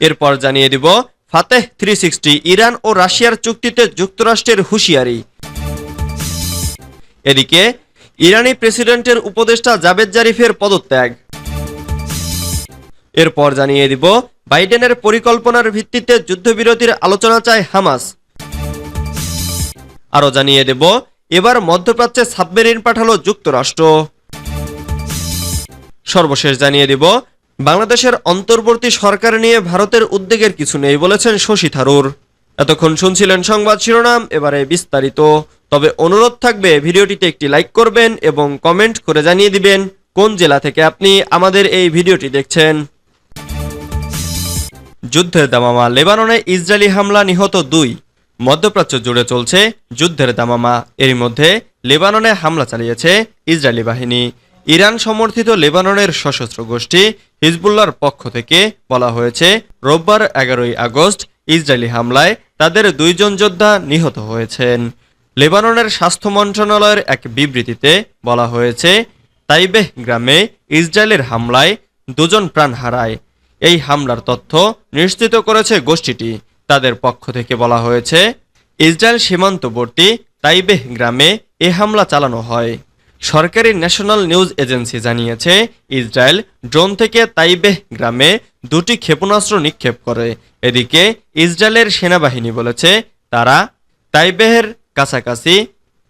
এরপর জানিয়ে দিব ফাতেহ 360 ইরান ও রাশিয়ার চুক্তিতে যুক্তরাষ্ট্রের হুঁশিয়ারি। এদিকে ইরানি প্রেসিডেন্টের উপদেষ্টা জাভেদ জারিফের পদত্যাগ। এরপর জানিয়ে দিব বাইডেনের পরিকল্পনার ভিত্তিতে যুদ্ধবিরতির আলোচনা চায় হামাস। আরও জানিয়ে দেব এবার মধ্যপ্রাচ্যে সাবমেরিন পাঠালো যুক্তরাষ্ট্র। সর্বশেষ জানিয়ে দিব বাংলাদেশের অন্তর্বর্তী সরকার নিয়ে ভারতের উদ্বেগের কিছু নেই বলেছেন শশী থারুর। এতক্ষণ শুনছিলেন সংবাদ শিরোনাম, এবারে বিস্তারিত। তবে অনুরোধ থাকবে ভিডিওটিতে একটি লাইক করবেন এবং কমেন্ট করে জানিয়ে দিবেন কোন জেলা থেকে আপনি আমাদের এই ভিডিওটি দেখছেন। যুদ্ধের দামামা, লেবাননে ইসরায়েলি হামলা, নিহত 2। মধ্যপ্রাচ্য জুড়ে চলছে যুদ্ধের দামামা। এরই মধ্যে লেবাননে হামলা চালিয়েছে ইসরায়েলি বাহিনী। ইরান সমর্থিত লেবাননের সশস্ত্র গোষ্ঠী হিজবুল্লাহর পক্ষ থেকে বলা হয়েছে রোববার 11ই আগস্ট ইসরায়েলি হামলায় তাদের 2 জন যোদ্ধা নিহত হয়েছেন। লেবাননের স্বাস্থ্য মন্ত্রণালয়ের এক বিবৃতিতে বলা হয়েছে তাইবেহ গ্রামে ইসরায়েলের হামলায় 2 জন প্রাণ হারায়। এই হামলার তথ্য নিশ্চিত করেছে গোষ্ঠীটি। তাদের পক্ষ থেকে বলা হয়েছে ইসরায়েল সীমান্তবর্তী তাইবেহ গ্রামে এ হামলা চালানো হয়। সরকারি ন্যাশনাল নিউজ এজেন্সি জানিয়েছে ইসরায়েল ড্রোন থেকে তাইবেহ গ্রামে 2টি ক্ষেপণাস্ত্র নিক্ষেপ করে। এদিকে ইসরায়েলের সেনাবাহিনী বলেছে তারা তাইবেহের কাছাকাছি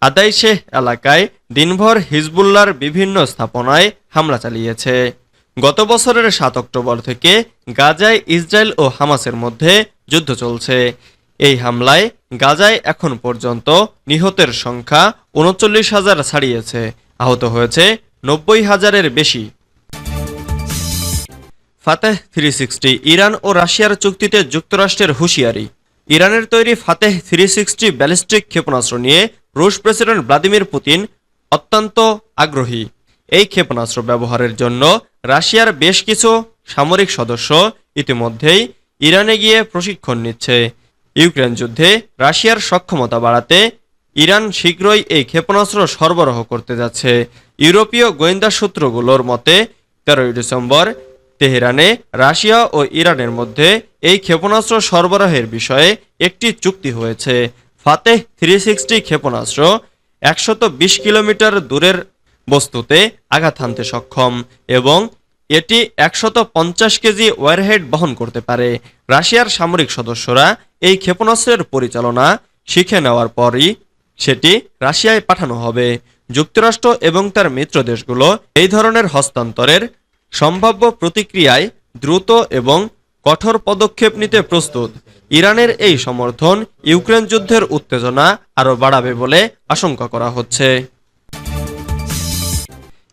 আদাইশেহ এলাকায় দিনভর হিজবুল্লাহর বিভিন্ন স্থাপনায় হামলা চালিয়েছে। গত বছরের 7 অক্টোবর থেকে গাজায় ইসরায়েল ও হামাসের মধ্যে যুদ্ধ চলছে। এই হামলায় গাজায় এখন পর্যন্ত নিহতের সংখ্যা 39,000 ছাড়িয়েছে, আহত হয়েছে 90,000-এর বেশি। ফাতেহ 360 ইরান ও রাশিয়ার চুক্তিতে যুক্তরাষ্ট্রের হুঁশিয়ারি। ইরানের তৈরি ফাতেহ 360 ব্যালিস্টিক ক্ষেপণাস্ত্র নিয়ে রুশ প্রেসিডেন্ট ভ্লাদিমির পুতিন অত্যন্ত আগ্রহী। এই ক্ষেপণাস্ত্র ব্যবহারের জন্য রাশিয়ার বেশ কিছু সামরিক সদস্য ইতিমধ্যেই ইরানে গিয়ে প্রশিক্ষণ নিচ্ছে। ইউক্রেন যুদ্ধে রাশিয়ার সক্ষমতা বাড়াতে ইরান শীঘ্রই এই ক্ষেপণাস্ত্র সরবরাহ করতে যাচ্ছে। ইউরোপীয় গোয়েন্দা সূত্রগুলোর মতে 13 ডিসেম্বর তেহরানে রাশিয়া ও ইরানের মধ্যে এই ক্ষেপণাস্ত্র সরবরাহের বিষয়ে একটি চুক্তি হয়েছে। ফাতেহ 360 ক্ষেপণাস্ত্র 120 কিলোমিটার দূরের বস্তুতে আঘাত হানতে সক্ষম এবং এটি 150 কেজি ওয়ারহেড বহন করতে পারে। রাশিয়ার সামরিক সদস্যরা এই ক্ষেপণাস্ত্রের পরিচালনা শিখে নেওয়ার পরই সেটি রাশিয়ায় পাঠানো হবে। যুক্তরাষ্ট্র এবং তার মিত্র দেশগুলো এই ধরনের হস্তান্তরের সম্ভাব্য প্রতিক্রিয়ায় দ্রুত এবং কঠোর পদক্ষেপ নিতে প্রস্তুত। ইরানের এই সমর্থন ইউক্রেন যুদ্ধের উত্তেজনা আরও বাড়াবে বলে আশঙ্কা করা হচ্ছে।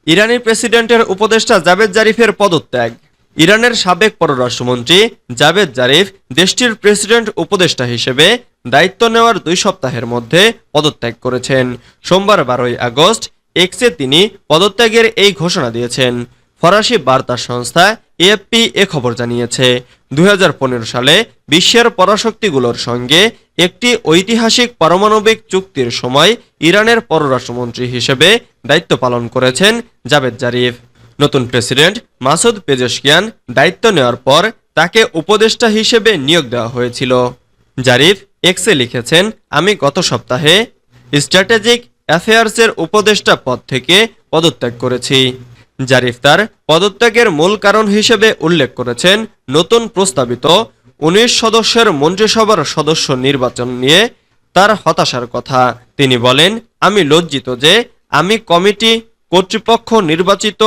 ইরানি প্রেসিডেন্টের উপদেষ্টা জাভেদ জারিফের পদত্যাগ। ইরানের সাবেক পররাষ্ট্রমন্ত্রী জাভেদ জারিফ দেশটির প্রেসিডেন্ট উপদেষ্টা হিসেবে দায়িত্ব নেওয়ার 2 সপ্তাহের মধ্যে পদত্যাগ করেছেন। সোমবার 12ই আগস্ট এক্সে তিনি পদত্যাগের এই ঘোষণা দিয়েছেন। ফরাসি বার্তা সংস্থা এএফপি এ খবর জানিয়েছে 2015 সালে বিশ্বের পরাশক্তিগুলোর সঙ্গে একটি ঐতিহাসিক পারমাণবিক চুক্তির সময় ইরানের পররাষ্ট্রমন্ত্রী হিসেবে দায়িত্ব পালন করেছেন জাভেদ জারিফ। নতুন প্রেসিডেন্ট মাসুদ পেজেশকিয়ান দায়িত্ব নেওয়ার পর তাকে উপদেষ্টা হিসেবে নিয়োগ দেওয়া হয়েছিল। জারিফ এক্সে লিখেছেন, আমি গত সপ্তাহে স্ট্র্যাটেজিক অ্যাফেয়ার্সের উপদেষ্টা পদ থেকে পদত্যাগ করেছি। জারিফ তার পদত্যাগের মূল কারণ হিসেবে উল্লেখ করেছেন নতুন প্রস্তাবিত 19 সদস্যের মন্ত্রিসভার সদস্য নির্বাচন নিয়ে তার হতাশার কথা। তিনি বলেন, আমি লজ্জিত যে আমি কমিটি কর্তৃপক্ষ নির্বাচিত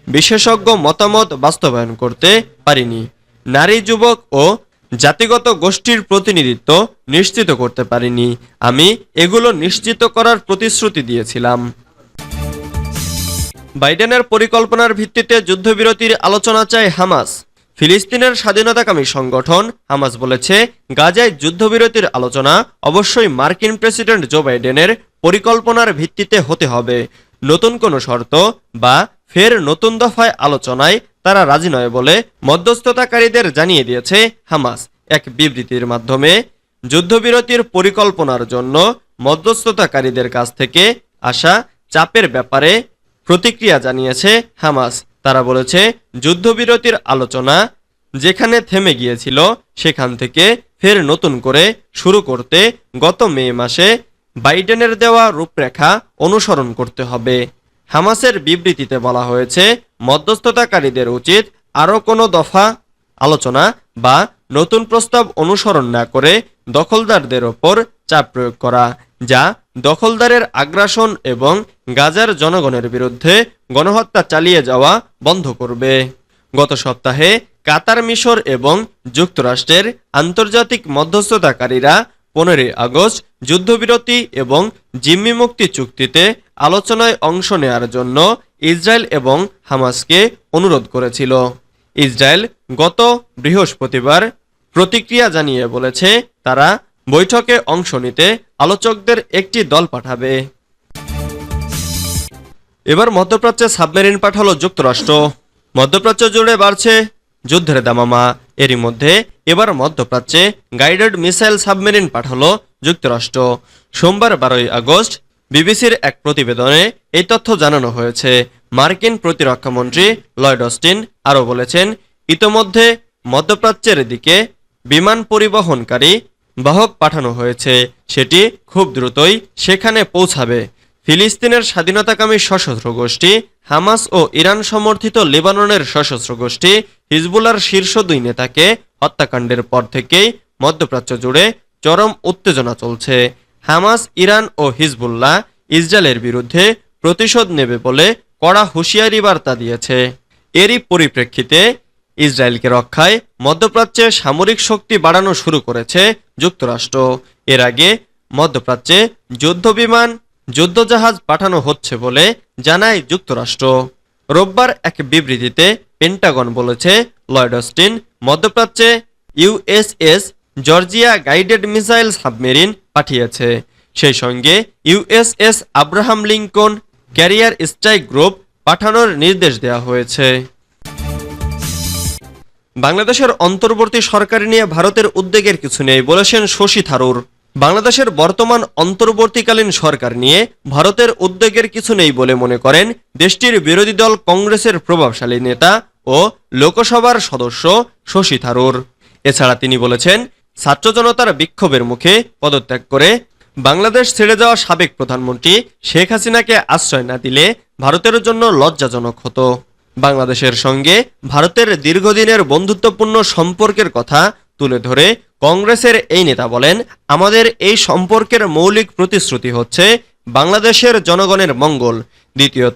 বিশেষজ্ঞ মতামত বাস্তবায়ন করতে পারিনি, নারী, যুবক ও জাতিগত গোষ্ঠীর প্রতিনিধিত্ব নিশ্চিত করতে পারিনি। আমি এগুলো নিশ্চিত করার প্রতিশ্রুতি দিয়েছিলাম। বাইডেনের পরিকল্পনার ভিত্তিতে যুদ্ধবিরতির আলোচনা চায় হামাস। ফিলিস্তিনের স্বাধীনতাকামী সংগঠন হামাস বলেছে গাজায় যুদ্ধবিরতির আলোচনা অবশ্যই মার্কিন প্রেসিডেন্ট জো বাইডেনের পরিকল্পনার ভিত্তিতে হতে হবে। নতুন কোনো শর্ত বা ফের নতুন দফায় আলোচনায় তারা রাজি নয় বলে মধ্যস্থতাকারীদের জানিয়ে দিয়েছে হামাস এক বিবৃতির মাধ্যমে। যুদ্ধবিরতির পরিকল্পনার জন্য মধ্যস্থতাকারীদের কাছ থেকে আসা চাপের ব্যাপারে প্রতিক্রিয়া জানিয়েছে হামাস। তারা বলেছে যুদ্ধবিরতির আলোচনা যেখানে থেমে গিয়েছিল সেখান থেকে ফের নতুন করে শুরু করতে গত মে মাসে বাইডেনের দেওয়া রূপরেখা অনুসরণ করতে হবে। হামাসের বিবৃতিতে বলা হয়েছে, মধ্যস্থতাকারীদের উচিত আরও কোনো দফা আলোচনা বা নতুন প্রস্তাব অনুসরণ না করে দখলদারদের ওপর চাপ প্রয়োগ করা, যা দখলদারের আগ্রাসন এবং গাজার জনগণের বিরুদ্ধে গণহত্যা চালিয়ে যাওয়া বন্ধ করবে। গত সপ্তাহে কাতার, মিশর এবং যুক্তরাষ্ট্রের আন্তর্জাতিক মধ্যস্থতাকারীরা 15 আগস্ট যুদ্ধবিরতি এবং জিম্মি মুক্তি চুক্তিতে আলোচনায় অংশ নেয়ার জন্য ইসরায়েল এবং হামাসকে অনুরোধ করেছিল। ইসরায়েল গত বৃহস্পতিবার প্রতিক্রিয়া জানিয়ে বলেছে, তারা বৈঠকে অংশ নিতে আলোচকদের একটি দল পাঠাবে। এবার মধ্যপ্রাচ্যে সাবমেরিন পাঠালো যুক্তরাষ্ট্র। মধ্যপ্রাচ্য জুড়ে বাড়ছে যুদ্ধের দামামা। এরই মধ্যে এবার মধ্যপ্রাচ্যে গাইডেড মিসাইল সাবমেরিন পাঠালো যুক্তরাষ্ট্র। সোমবার 12 আগস্ট বিবিসির এক প্রতিবেদনে এই তথ্য জানানো হয়েছে। মার্কিন প্রতিরক্ষামন্ত্রী লয়েড অস্টিন আরও বলেছেন, ইতোমধ্যে মধ্যপ্রাচ্যের দিকে বিমান পরিবহনকারী বাহক পাঠানো হয়েছে, সেটি খুব দ্রুতই সেখানে পৌঁছাবে। ফিলিস্তিনের স্বাধীনতাকামী সশস্ত্র গোষ্ঠী হামাস ও ইরান সমর্থিত লেবাননের সশস্ত্র গোষ্ঠী হিজবুল্লাহর শীর্ষ 2 নেতাকে হত্যাকাণ্ডের পর থেকেই মধ্যপ্রাচ্য জুড়ে চরম উত্তেজনা চলছে। হামাস, ইরান ও হিজবুল্লাহ ইসরায়েলের বিরুদ্ধে প্রতিশোধ নেবে বলে কড়া হুঁশিয়ারি বার্তা দিয়েছে। এরই পরিপ্রেক্ষিতে ইসরায়েলকে রক্ষায় মধ্যপ্রাচ্যে সামরিক শক্তি বাড়ানো শুরু করেছে যুক্তরাষ্ট্র। এর আগে মধ্যপ্রাচ্যে যুদ্ধবিমান, যুদ্ধজাহাজ পাঠানো হচ্ছে বলে জানায় যুক্তরাষ্ট্র। রোববার এক বিবৃতিতে পেন্টাগন বলেছে, লয়েড অস্টিন মধ্যপ্রাচ্যে USS Georgia guided missile submarine পাঠিয়েছে। সেই সঙ্গে USS Abraham Lincoln career strike group পাঠানোর নির্দেশ দেওয়া হয়েছে। বাংলাদেশের অন্তর্বর্তী সরকার নিয়ে ভারতের উদ্বেগের কিছু নেই বলেছেন শশী থারুর। বাংলাদেশের বর্তমান অন্তর্বর্তীকালীন সরকার নিয়ে ভারতের উদ্বেগের কিছু নেই বলে মনে করেন দেশটির বিরোধী দল কংগ্রেসের প্রভাবশালী নেতা ও লোকসভার সদস্য শশী থারুর। এছাড়া তিনি বলেছেন, ছাত্র জনতার বিক্ষোভের মুখে পদত্যাগ করে বাংলাদেশ ছেড়ে যাওয়া সাবেক প্রধানমন্ত্রী শেখ হাসিনাকে আশ্রয় না দিলে ভারতের জন্য লজ্জাজনক হতো। বাংলাদেশের সঙ্গে ভারতের দীর্ঘদিনের বন্ধুত্বপূর্ণ সম্পর্কের কথা তুলে ধরে কংগ্রেসের এই নেতা বলেন, আমাদের এই সম্পর্কের মৌলিক প্রতিশ্রুতি হচ্ছে বাংলাদেশের জনগণের মঙ্গল। দ্বিতীয়ত,